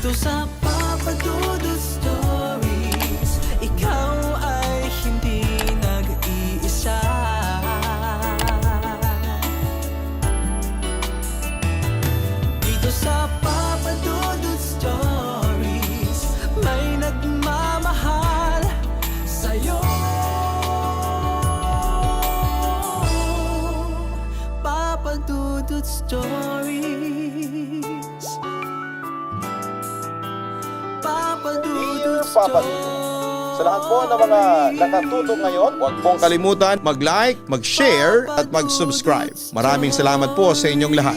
Dito sa Papa Dudut Stories, ikaw ay hindi nag-iisa. Dito sa Papa Dudut Stories, may nagmamahal sa'yo. Papa Dudut Stories. Papa Dudut Papa Dudut. Sa lahat po ng mga nakatutok ngayon, huwag pong kalimutan mag-like, mag-share at mag-subscribe. Maraming salamat po sa inyong lahat.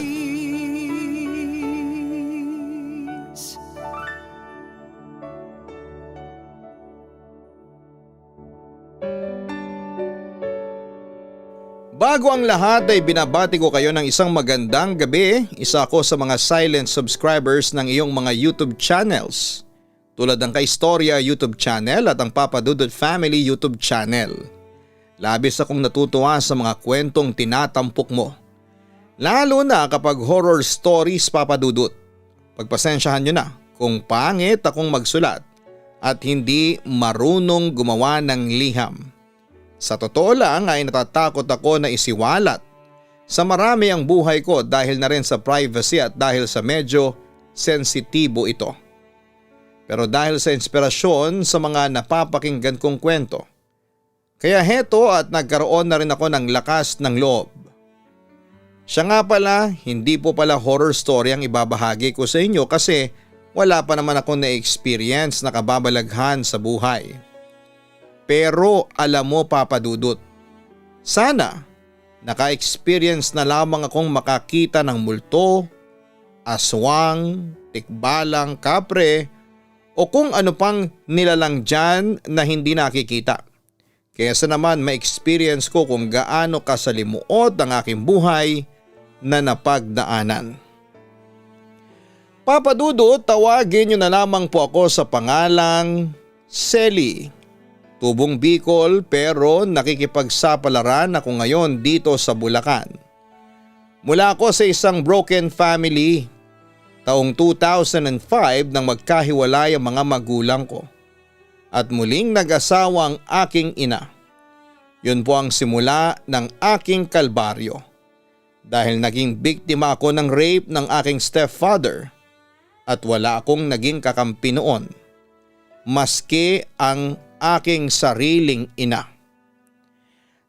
Bago ang lahat ay binabati ko kayo ng isang magandang gabi. Isa ako sa mga silent subscribers ng iyong mga YouTube channels. Tulad ng Kaistorya YouTube channel at ang Papa Dudut Family YouTube channel. Labis akong natutuwa sa mga kwentong tinatampok mo. Lalo na kapag horror stories, Papa Dudut. Pagpasensyahan nyo na kung pangit akong magsulat at hindi marunong gumawa ng liham. Sa totoo lang ay natatakot ako na isiwalat sa marami ang buhay ko dahil na rin sa privacy at dahil sa medyo sensitibo ito. Pero dahil sa inspirasyon sa mga napapakinggan kong kwento, kaya heto at nagkaroon na rin ako ng lakas ng loob. Siya nga pala, hindi po pala horror story ang ibabahagi ko sa inyo kasi wala pa naman ako na-experience na kababalaghan sa buhay. Pero alam mo, Papa Dudut, sana naka-experience na lamang akong makakita ng multo, aswang, tikbalang, kapre o kung ano pang nilalang dyan na hindi nakikita. Kaysa naman ma-experience ko kung gaano kasalimuot ang aking buhay na napagdaanan. Papa Dudut, tawagin niyo na lamang po ako sa pangalang Selly. Tubong Bicol pero nakikipagsapalaran ako ngayon dito sa Bulacan. Mula ako sa isang broken family. Taong 2005 nang magkahiwalay ang mga magulang ko. At muling nag-asawa ang aking ina. Yun po ang simula ng aking kalbaryo. Dahil naging biktima ako ng rape ng aking stepfather. At wala akong naging kakampi noon. Maski ang aking sariling ina.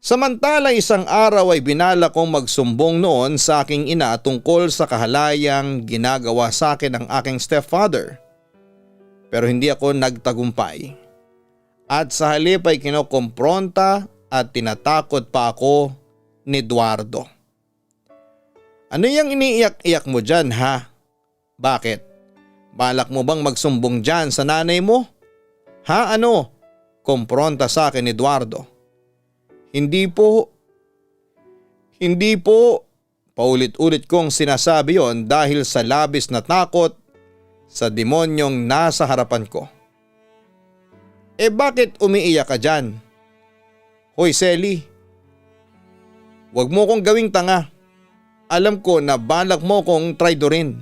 Samantala isang araw ay binala kong magsumbong noon sa aking ina tungkol sa kahalayang ginagawa sa akin ng aking stepfather. Pero hindi ako nagtagumpay. At sa halip ay kinokompronta at tinatakot pa ako ni Eduardo. Ano yung iniiyak-iyak mo dyan, ha? Bakit? Balak mo bang magsumbong dyan sa nanay mo? Ha, ano? Kompronta sa akin ni Eduardo. Hindi po. Paulit-ulit kong sinasabi yon dahil sa labis na takot sa demonyong nasa harapan ko. Bakit umiiyak ka dyan? Hoy Selly, wag mo kong gawing tanga. Alam ko na balak mo kong traidorin.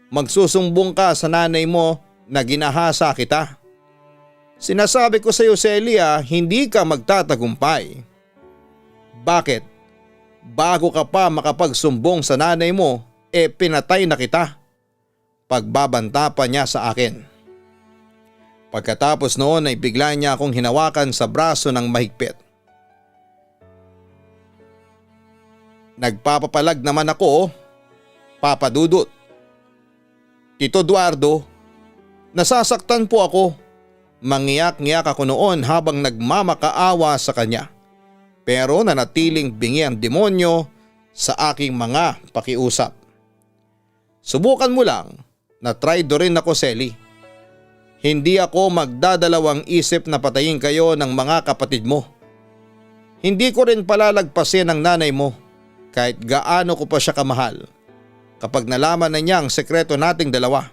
Magsusumbong ka sa nanay mo na ginahasa kita. Sinasabi ko sa iyo, Selly, hindi ka magtatagumpay. Bakit? Bago ka pa makapagsumbong sa nanay mo, pinatay na kita. Pagbabanta pa niya sa akin. Pagkatapos noon ay bigla niya akong hinawakan sa braso ng mahigpit. Nagpapapalag naman ako, Papa Dudut. Tito Eduardo, nasasaktan po ako. Mangiyak-ngiyak ako noon habang nagmamakaawa sa kanya. Pero nanatiling bingi ang demonyo sa aking mga pakiusap. Subukan mo lang na traidorin ako, Selly. Hindi ako magdadalawang isip na patayin kayo ng mga kapatid mo. Hindi ko rin palalagpasin ang nanay mo kahit gaano ko pa siya kamahal. Kapag nalaman na niya ang sekreto nating dalawa,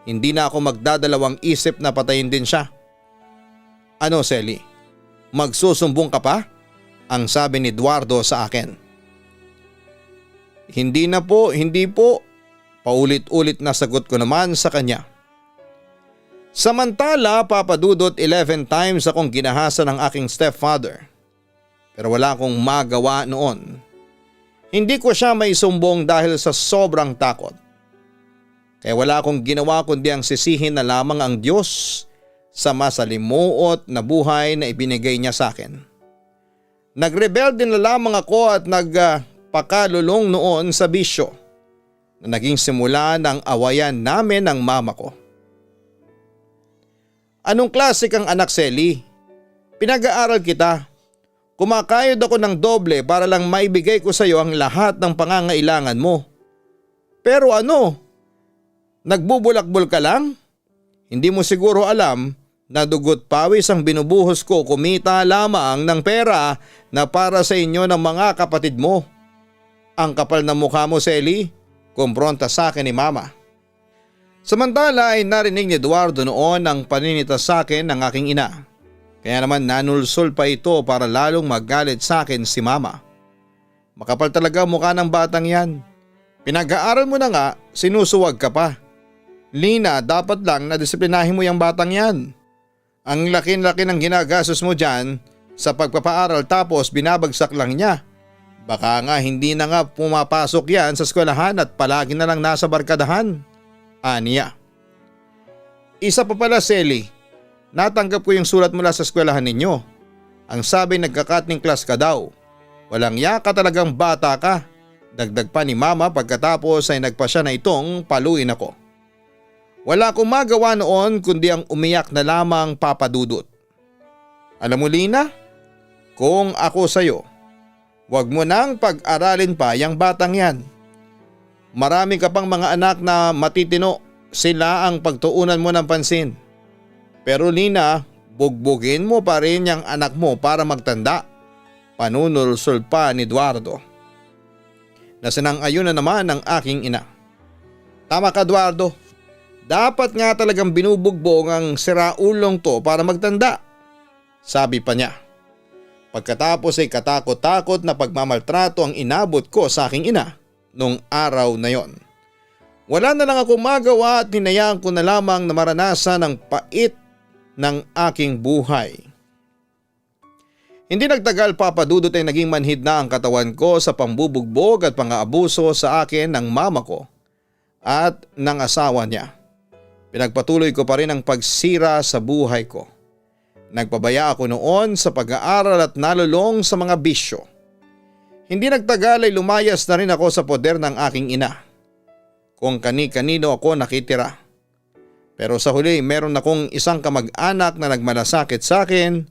hindi na ako magdadalawang isip na patayin din siya. Ano, Selly? Magsusumbong ka pa? Ang sabi ni Eduardo sa akin. Hindi po. Paulit-ulit na sagot ko naman sa kanya. Samantala, papadudot 11 times akong ginahasa ng aking stepfather. Pero wala akong magawa noon. Hindi ko siya maisumbong dahil sa sobrang takot. Kaya wala akong ginawa kundi ang sisihin na lamang ang Diyos sa masalimuot na buhay na ibinigay niya sa akin. Nagrebelde na lamang ako at nagpakalulong noon sa bisyo na naging simula ng awayan namin ng mama ko. Anong klase kang anak, Selly? Pinag-aaral kita. Kumakayod ako ng doble para lang maibigay ko sa iyo ang lahat ng pangangailangan mo. Pero ano? Nagbubulakbol ka lang? Hindi mo siguro alam na dugot pawis ang binubuhos ko kumita lamang ng pera na para sa inyo ng mga kapatid mo. Ang kapal na mukha mo, Selly, kumpronta sa akin ni mama. Samantala ay narinig ni Eduardo noon ang paninita sa akin ng aking ina. Kaya naman nanulsol pa ito para lalong magalit sa akin si mama. Makapal talaga mukha ng batang yan. Pinag-aaral mo na nga, sinusuwag ka pa. Lina, dapat lang na disiplinahin mo yung batang yan. Ang laki-laki ng ginagastos mo dyan sa pagpapaaral tapos binabagsak lang niya. Baka nga hindi na nga pumapasok yan sa eskwelahan at palagi na lang nasa barkadahan. Aniya. Isa pa pala, Selly. Natanggap ko yung sulat mula sa eskwelahan ninyo. Ang sabi nagka-cutting class ka daw. Walang yaka talagang bata ka. Dagdag pa ni mama pagkatapos ay nagpa siya na itong paluin ako. Wala akong magawa noon kundi ang umiyak na lamang, papadudot. Alam mo, Lina, kung ako sayo, wag mo nang pag-aralin pa yung batang yan. Marami ka pang mga anak na matitino, sila ang pagtuunan mo ng pansin. Pero Lina, bugbugin mo pa rin yung anak mo para magtanda. Panunulsol pa ni Eduardo. Nasinang-ayon na naman ang aking ina. Tama ka, Eduardo. Dapat nga talagang binubugbog ang siraulong to para magtanda. Sabi pa niya. Pagkatapos ay katakot-takot na pagmamaltrato ang inabot ko sa aking ina nung araw na yon. Wala na lang ako magawa at hinayaan ko na lamang na maranasan ang pait ng aking buhay. Hindi nagtagal, papadudot, ay naging manhid na ang katawan ko sa pambubugbog at pang-aabuso sa akin ng mama ko at ng asawa niya. Pinagpatuloy ko pa rin ang pagsira sa buhay ko. Nagpabaya ako noon sa pag-aaral at nalulong sa mga bisyo. Hindi nagtagal ay lumayas na rin ako sa poder ng aking ina. Kung kani-kanino ako nakitira. Pero sa huli meron akong isang kamag-anak na nagmalasakit sa akin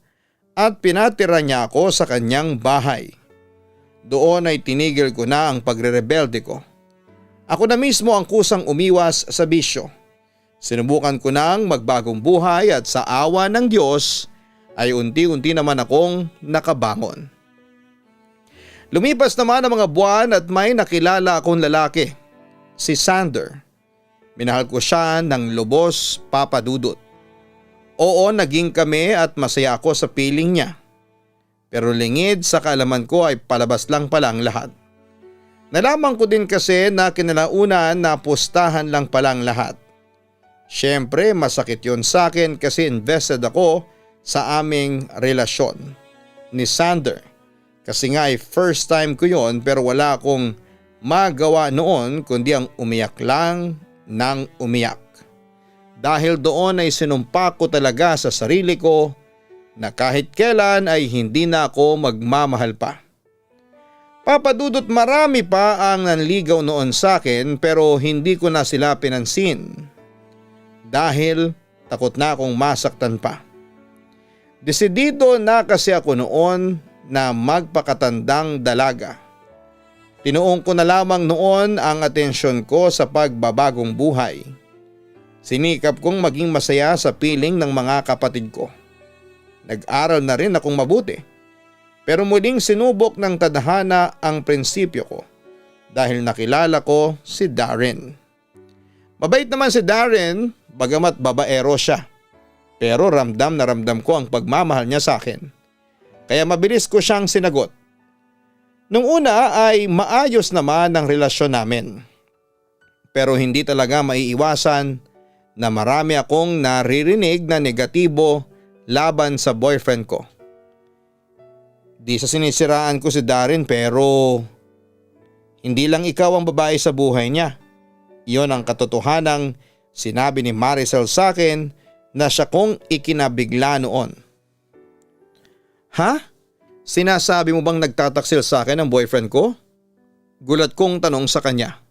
at pinatira niya ako sa kanyang bahay. Doon ay tinigil ko na ang pagre-rebelde ko. Ako na mismo ang kusang umiwas sa bisyo. Sinubukan ko nang magbagong buhay at sa awa ng Diyos ay unti-unti naman akong nakabangon. Lumipas naman ang mga buwan at may nakilala akong lalaki, si Sander. Minahal ko siya ng lubos, papadudot. Oo, naging kami at masaya ako sa piling niya. Pero lingid sa kaalaman ko ay palabas lang pala ang lahat. Nalaman ko din kasi na kinalaunan na pustahan lang palang lahat. Siyempre masakit yon sa akin kasi invested ako sa aming relasyon ni Sander. Kasi nga ay first time ko yon pero wala akong magawa noon kundi ang umiyak lang ng umiyak. Dahil doon ay sinumpa ko talaga sa sarili ko na kahit kailan ay hindi na ako magmamahal pa. Papadudot, marami pa ang nanligaw noon sa akin pero hindi ko na sila pinansin. Dahil takot na akong masaktan pa. Desidido na kasi ako noon na magpakatandang dalaga. Tinuong ko na lamang noon ang atensyon ko sa pagbabagong buhay. Sinikap kong maging masaya sa piling ng mga kapatid ko. Nag-aral na rin akong mabuti. Pero muling sinubok ng tadhana ang prinsipyo ko dahil nakilala ko si Darren. Mabait naman si Darren, bagamat babaero siya. Pero ramdam na ramdam ko ang pagmamahal niya sa akin. Kaya mabilis ko siyang sinagot. Nung una ay maayos naman ang relasyon namin. Pero hindi talaga maiiwasan na marami akong naririnig na negatibo laban sa boyfriend ko. Di sa sinisiraan ko si Darren pero hindi lang ikaw ang babae sa buhay niya. Iyon ang katotohanang sinabi ni Maricel sa akin na siya kong ikinabigla noon. Ha? Sinasabi mo bang nagtataksil sa akin ang boyfriend ko? Gulat kong tanong sa kanya.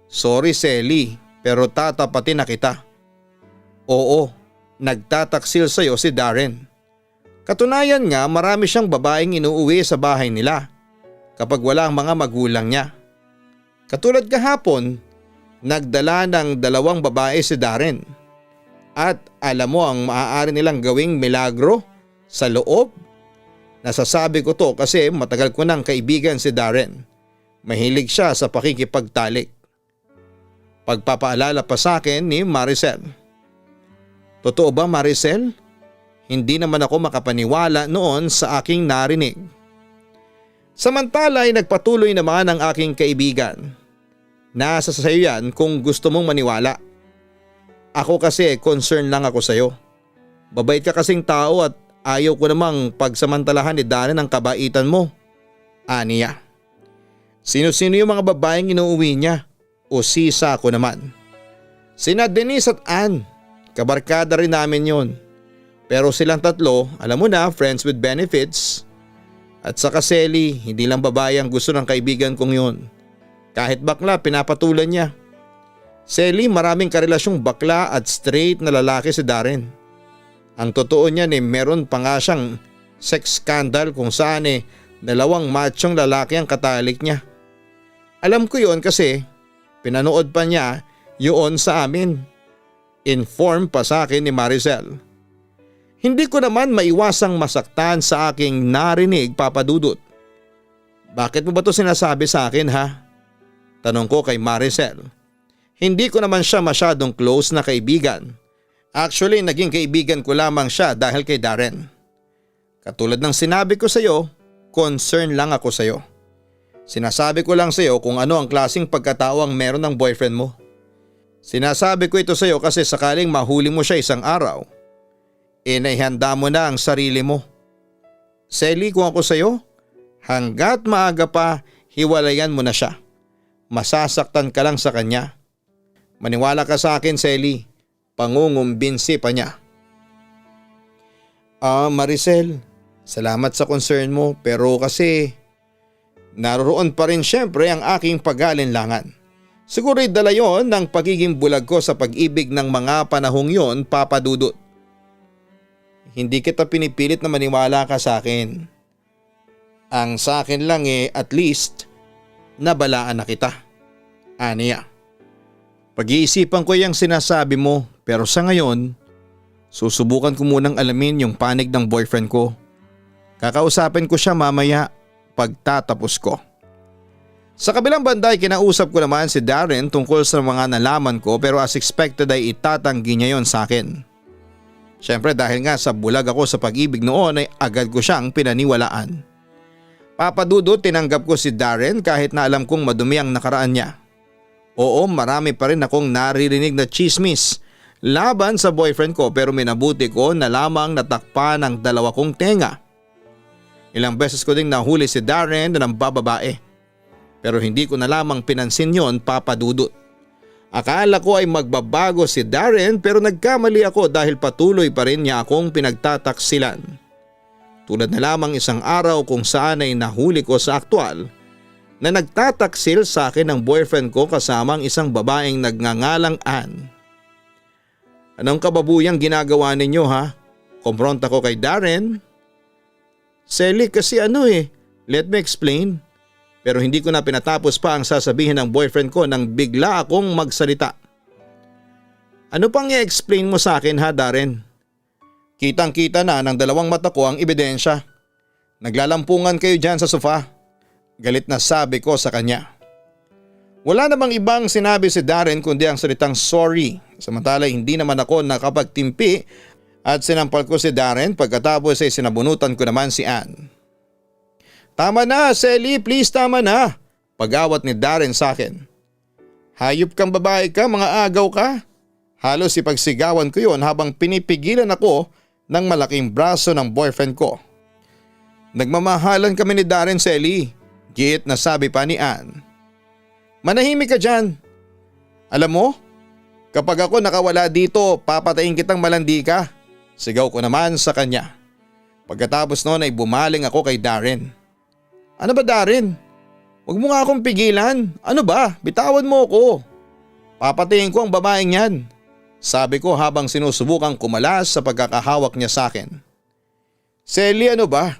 Sorry Selly, pero tatapatin na kita. Oo, nagtataksil sa'yo si Darren. Katunayan nga marami siyang babaeng inuuwi sa bahay nila kapag wala ang mga magulang niya. Katulad kahapon, nagdala ng 2 babae si Darren. At alam mo ang maaari nilang gawing milagro sa loob? Nasasabi ko to kasi matagal ko nang kaibigan si Darren. Mahilig siya sa pakikipagtalik. Pagpapaalala pa sa akin ni Maricel. Totoo ba Maricel? Hindi naman ako makapaniwala noon sa aking narinig. Samantala ay nagpatuloy naman ang aking kaibigan. Nasa sayo yan kung gusto mong maniwala. Ako kasi concern lang ako sayo. Babait ka kasing tao at ayaw ko namang pagsamantalahan ni Darren ang kabaitan mo. Aniya. Sino-sino yung mga babaeng inuuwi niya? O sisa ko naman? Sina Denise at Ann. Kabarkada rin namin yon. Pero silang tatlo, alam mo na, friends with benefits. At saka Selly, hindi lang babae ang gusto ng kaibigan kong yon. Kahit bakla, pinapatulan niya. Selly, maraming karelasyong bakla at straight na lalaki si Darren. Ang totoo niyan meron pa nga siyang sex scandal kung saan 2 machong lalaki ang katalik niya. Alam ko yon kasi pinanood pa niya yun sa amin. Inform pa sa akin ni Maricel. Hindi ko naman maiwasang masaktan sa aking narinig, Papa Dudut. Bakit mo ba to sinasabi sa akin ha? Tanong ko kay Maricel. Hindi ko naman siya masyadong close na kaibigan. Actually naging kaibigan ko lamang siya dahil kay Darren. Katulad ng sinabi ko sa iyo, concern lang ako sa iyo. Sinasabi ko lang sa iyo kung ano ang klaseng pagkatao ang meron ng boyfriend mo. Sinasabi ko ito sa iyo kasi sakaling mahuli mo siya isang araw, naihanda mo na ang sarili mo. Selly, kung ako sa iyo, hanggat maaga pa, hiwalayan mo na siya. Masasaktan ka lang sa kanya. Maniwala ka sa akin, Selly. Pangungumbinsi pa niya. Maricel, salamat sa concern mo pero kasi naroon pa rin syempre ang aking pag-alinlangan. Siguro'y dala yon ng pagiging bulag ko sa pag-ibig ng mga panahong yon, Papa Dudut. Hindi kita pinipilit na maniwala ka sa akin. Ang sa akin lang at least nabalaan na kita. Aniya. Pag-iisipan ko yung sinasabi mo pero sa ngayon susubukan ko munang alamin yung panig ng boyfriend ko. Kakausapin ko siya mamaya pagtatapos ko. Sa kabilang banda ay kinausap ko naman si Darren tungkol sa mga nalaman ko pero as expected ay itatanggi niya yon sa akin. Siyempre dahil nga sa bulag ako sa pag-ibig noon ay agad ko siyang pinaniwalaan. Papa Dudut, tinanggap ko si Darren kahit na alam kong madumi ang nakaraan niya. Oo, marami pa rin akong naririnig na chismis laban sa boyfriend ko pero minabuti ko na lamang natakpan ang 2 kong tenga. Ilang beses ko ding nahuli si Darren na nambababae. Pero hindi ko na lamang pinansin yon, Papa Dudut. Akala ko ay magbabago si Darren pero nagkamali ako dahil patuloy pa rin niya akong pinagtataksilan. Tulad na lamang isang araw kung saan ay nahuli ko sa aktwal na nagtataksil sa akin ng boyfriend ko kasama ang isang babaeng nagngangalang Ann. Anong kababuyang ginagawa ninyo ha? Kompronta ko kay Darren. Selly kasi let me explain. Pero hindi ko na pinatapos pa ang sasabihin ng boyfriend ko nang bigla akong magsalita. Ano pang i-explain mo sa akin ha Darren? Kitang kita na ng 2 mata ko ang ebidensya. Naglalampungan kayo dyan sa sofa. Galit na sabi ko sa kanya. Wala namang ibang sinabi si Darren kundi ang salitang sorry. Samantala hindi naman ako nakapagtimpi at sinampal ko si Darren pagkatapos ay sinabunutan ko naman si Ann. Tama na, Selly, please tama na. Pag-awat ni Darren sa akin. Hayop kang babae ka, mga agaw ka. Halos ipagsigawan ko yon habang pinipigilan ako ng malaking braso ng boyfriend ko. Nagmamahalan kami ni Darren, Selly, giit na sabi pa ni Ann. Manahimik ka dyan. Alam mo, kapag ako nakawala dito, papatayin kitang malandi ka. Sigaw ko naman sa kanya. Pagkatapos noon ay bumaling ako kay Darren. Ano ba, Darren? Huwag mo nga akong pigilan. Ano ba? Bitawan mo ako. Papatayin ko ang babaeng yan. Sabi ko habang sinusubukang kumalas sa pagkakahawak niya sa akin. Selly, ano ba?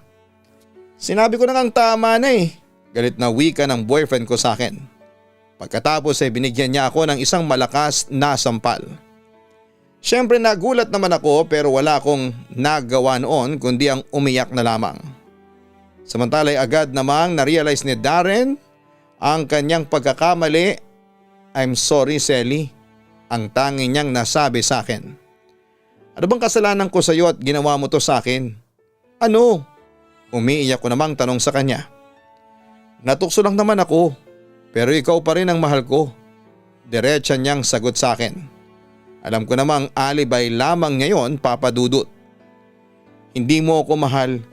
Sinabi ko na ngang tama na eh. Galit na wika ng boyfriend ko sa akin. Pagkatapos ay binigyan niya ako ng isang malakas na sampal. Siyempre nagulat naman ako pero wala akong nagawa noon kundi ang umiyak na lamang. Samantala'y agad namang na-realize ni Darren ang kanyang pagkakamali. I'm sorry, Selly. Ang tanging niyang nasabi sa akin. Ano bang kasalanan ko sa iyo at ginawa mo to sa akin? Ano? Umiiyak ko namang tanong sa kanya. Natukso lang naman ako, pero ikaw pa rin ang mahal ko. Diretsa niyang sagot sa akin. Alam ko namang alibay lamang ngayon, Papa Dudut. Hindi mo ako mahal.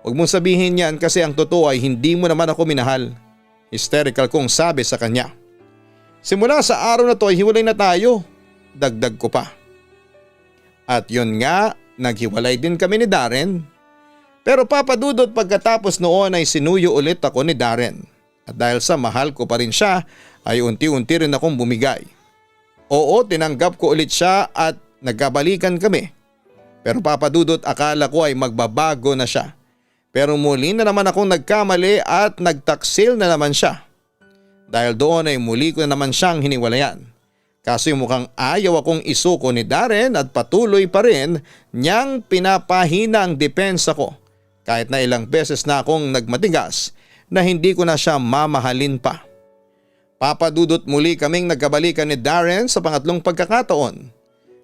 Huwag mong sabihin yan kasi ang totoo ay hindi mo naman ako minahal. Hysterical kong sabi sa kanya. Simula sa araw na to ay hiwalay na tayo. Dagdag ko pa. At yun nga, naghiwalay din kami ni Darren. Pero Papa Dudut, pagkatapos noon ay sinuyo ulit ako ni Darren. At dahil sa mahal ko pa rin siya ay unti-unti rin akong bumigay. Oo, tinanggap ko ulit siya at nagkabalikan kami. Pero Papa Dudut, akala ko ay magbabago na siya. Pero muli na naman akong nagkamali at nagtaksil na naman siya. Dahil doon ay muli ko na naman siyang hiniwalayan. Kaso mukhang ayaw akong isuko ni Darren at patuloy pa rin niyang pinapahina ang depensa ko. Kahit na ilang beses na akong nagmatigas na hindi ko na siya mamahalin pa. Papa Dudut, muli kaming nagkabalikan ni Darren sa pangatlong pagkakataon.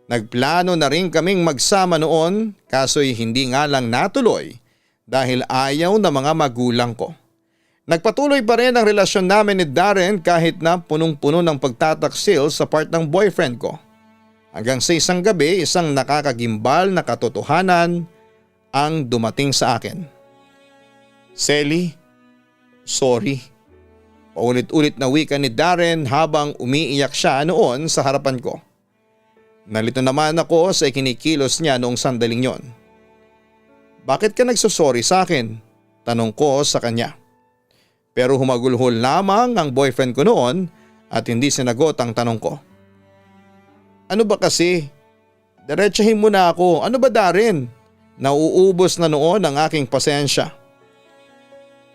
Nagplano na rin kaming magsama noon kaso'y hindi nga lang natuloy dahil ayaw na mga magulang ko. Nagpatuloy pa rin ang relasyon namin ni Darren kahit na punong-puno ng pagtataksil sa part ng boyfriend ko. Hanggang sa isang gabi, isang nakakagimbal na katotohanan ang dumating sa akin. Selly, sorry. Paulit-ulit na wika ni Darren habang umiiyak siya noon sa harapan ko. Nalito naman ako sa ikinikilos niya noong sandaling yon. Bakit ka nagsosorry sa akin? Tanong ko sa kanya. Pero humagulhol lamang ang boyfriend ko noon at hindi sinagot ang tanong ko. Ano ba kasi? Diretsahin mo na ako. Ano ba, Darren? Nauubos na noon ang aking pasensya.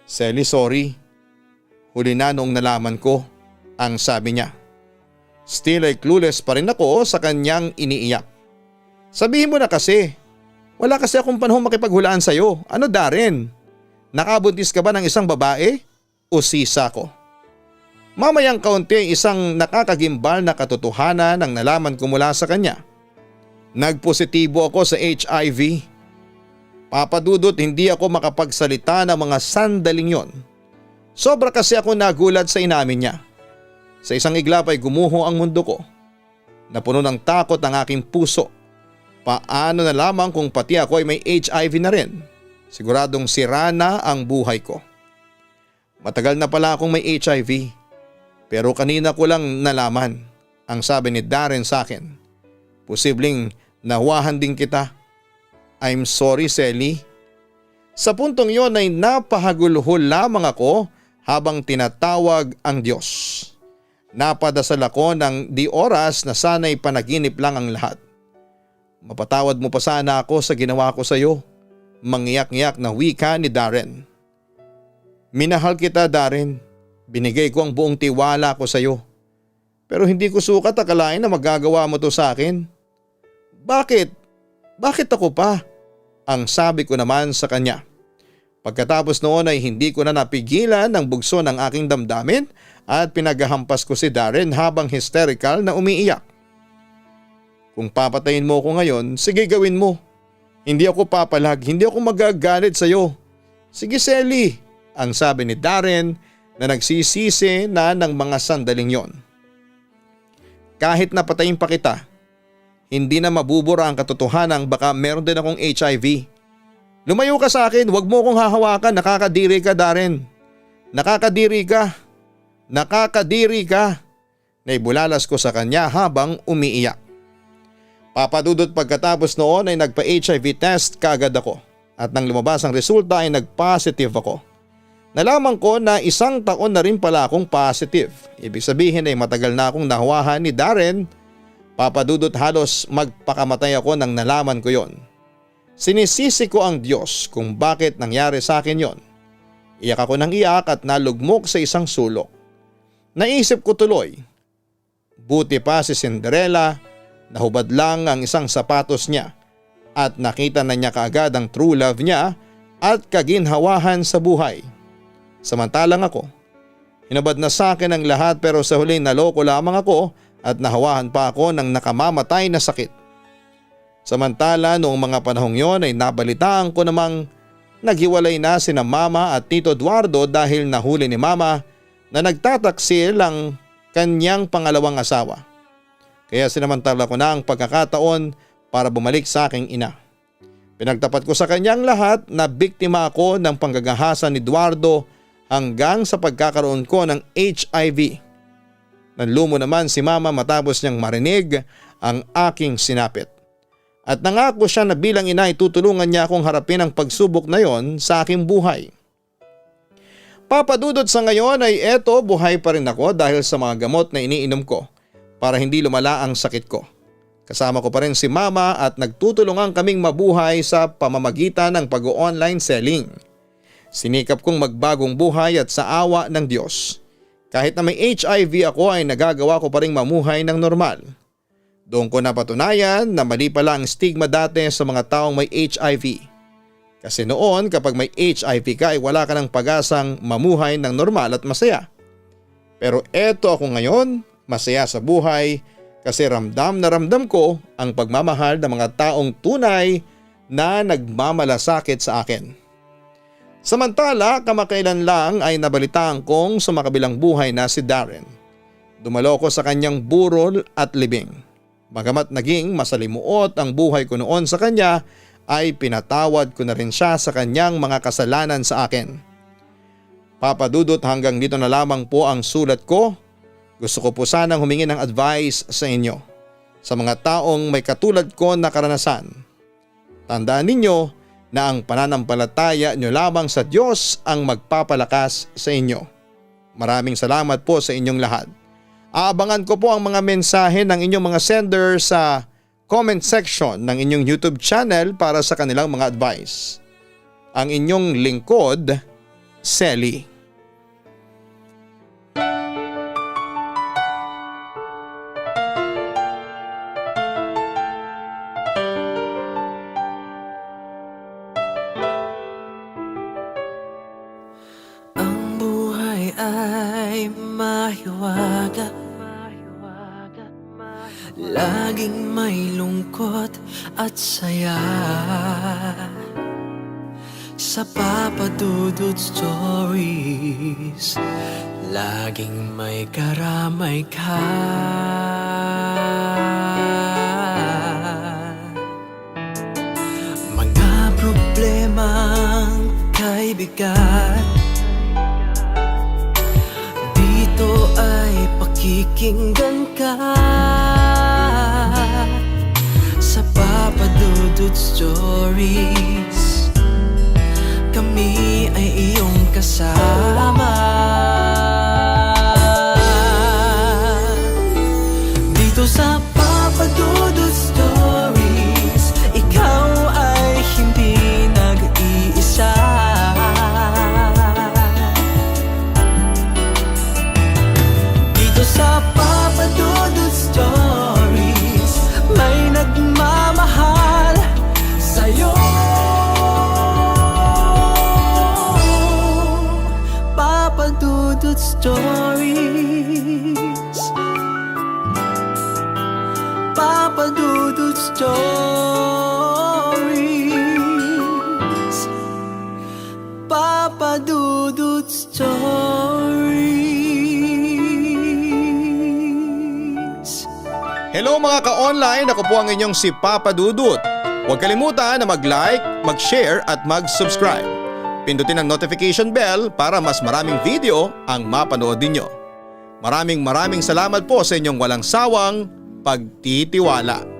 Selly, sorry. Huli na noong nalaman ko, ang sabi niya. Still ay clueless pa rin ako sa kanyang iniiyak. Sabihin mo na kasi. Wala kasi akong panahon makipaghulaan sa'yo. Ano, Darren? Nakabuntis ka ba ng isang babae? O sisa ko? Mamayang kaunti isang nakakagimbal na katotohanan ang nalaman ko mula sa kanya. Nagpositibo ako sa HIV. Papa Dudut, hindi ako makapagsalita ng mga sandaling yon. Sobra kasi ako nagulat sa inamin niya. Sa isang iglap ay gumuho ang mundo ko. Napuno ng takot ang aking puso. Paano na lamang kung pati ako ay may HIV na rin? Siguradong sira na ang buhay ko. Matagal na pala akong may HIV. Pero kanina ko lang nalaman, ang sabi ni Darren sa akin. Posibleng nahuwahan din kita. I'm sorry, Selly. Sa puntong yon ay napahagulhol lamang ako habang tinatawag ang Diyos. Napadasal ako ng di oras na sana'y panaginip lang ang lahat. Mapatawad mo pa sana ako sa ginawa ko sa iyo. Mangiyak-ngiyak na wika ni Darren. Minahal kita, Darren. Binigay ko ang buong tiwala ko sa iyo. Pero hindi ko sukat akalain na magagawa mo to sa akin. Bakit? Bakit ako pa? Ang sabi ko naman sa kanya. Pagkatapos noon ay hindi ko na napigilan ang bugso ng aking damdamin at pinaghahampas ko si Darren habang hysterical na umiiyak. Kung papatayin mo ako ngayon, sige gawin mo. Hindi ako papalag, hindi ako magagalit sa iyo. Sige, Selly, ang sabi ni Darren na nagsisisi na ng mga sandaling yon. Kahit napatayin pa kita, Hindi na mabubura ang katotohanan, baka meron din akong HIV. Lumayo ka sa akin, wag mo akong hahawakan, nakakadiri ka Darren. Nakakadiri ka. Nakakadiri ka. Naibulalas ko sa kanya habang umiiyak. Papadudot pagkatapos noon ay nagpa-HIV test kaagad ako at nang lumabas ang resulta ay nag-positive ako. Nalaman ko na 1 taon na rin pala akong positive. Ibig sabihin ay matagal na akong nahawahan ni Darren. Papadudot halos magpakamatay ako nang nalaman ko yon. Sinisisi ko ang Diyos kung bakit nangyari sa akin yon. Iyak ako ng iyak at nalugmok sa isang sulok. Naisip ko tuloy, buti pa si Cinderella, nahubad lang ang isang sapatos niya at nakita na niya kaagad ang true love niya at kaginhawahan sa buhay. Samantalang ako, hinabad na sa akin ang lahat pero sa huli naloko lamang ako at nahawahan pa ako ng nakamamatay na sakit. Samantala noong mga panahong yon ay nabalitaan ko namang naghiwalay na sina Mama at Tito Eduardo dahil nahuli ni Mama na nagtataksil ang kanyang pangalawang asawa. Kaya sinamantala ko na ang pagkakataon para bumalik sa aking ina. Pinagtapat ko sa kanyang lahat na biktima ako ng panggagahasa ni Eduardo hanggang sa pagkakaroon ko ng HIV. Nanlumo naman si Mama matapos niyang marinig ang aking sinapit. At nangako siya na bilang ina ay tutulungan niya akong harapin ang pagsubok na yon sa aking buhay. Papadudot sa ngayon ay eto, buhay pa rin ako dahil sa mga gamot na iniinom ko para hindi lumala ang sakit ko. Kasama ko pa rin si Mama at nagtutulungan kaming mabuhay sa pamamagitan ng pag-online selling. Sinikap kong magbagong buhay at sa awa ng Diyos. Kahit na may HIV ako ay nagagawa ko pa rin mamuhay ng normal. Doon ko napatunayan na mali pala ang stigma dati sa mga taong may HIV. Kasi noon kapag may HIV ka ay wala ka ng pag-asang mamuhay ng normal at masaya. Pero eto ako ngayon, masaya sa buhay kasi ramdam na ramdam ko ang pagmamahal ng mga taong tunay na nagmamalasakit sa akin. Samantala, kamakailan lang ay nabalitaan kong sumakabilang buhay na si Darren. Dumalo ko sa kanyang burol at libing. Bagamat naging masalimuot ang buhay ko noon sa kanya, ay pinatawad ko na rin siya sa kanyang mga kasalanan sa akin. Papadudot hanggang dito na lamang po ang sulat ko. Gusto ko po sanang humingi ng advice sa inyo, sa mga taong may katulad ko na karanasan. Tandaan ninyo na ang pananampalataya nyo lamang sa Diyos ang magpapalakas sa inyo. Maraming salamat po sa inyong lahat. Aabangan ko po ang mga mensahe ng inyong mga sender sa comment section ng inyong YouTube channel para sa kanilang mga advice. Ang inyong lingkod, Selly. Ang buhay ay mahiwaga, laging may lungkot at saya. Sa Papa Dudut Stories, laging may karamay ka. Mga problemang kaibigan, dito ay pakikinggan ka. Sa Papa Dudut Stories, kami ay iyong kasama. Dito sa Papa Dudut Stories, ikaw ay hindi nag-iisa. Dito sa Papa Dudut Stories, may nagmamahal sa'yo. Papa Dudut Stories, Papa Dudut Stories, Papa Dudut Stories. Hello mga ka-online, ako po ang inyong si Papa Dudut. Huwag kalimutan na mag-like, mag-share at mag-subscribe. Pindutin ang notification bell para mas maraming video ang mapanood ninyo. Maraming salamat po sa inyong walang sawang pagtitiwala.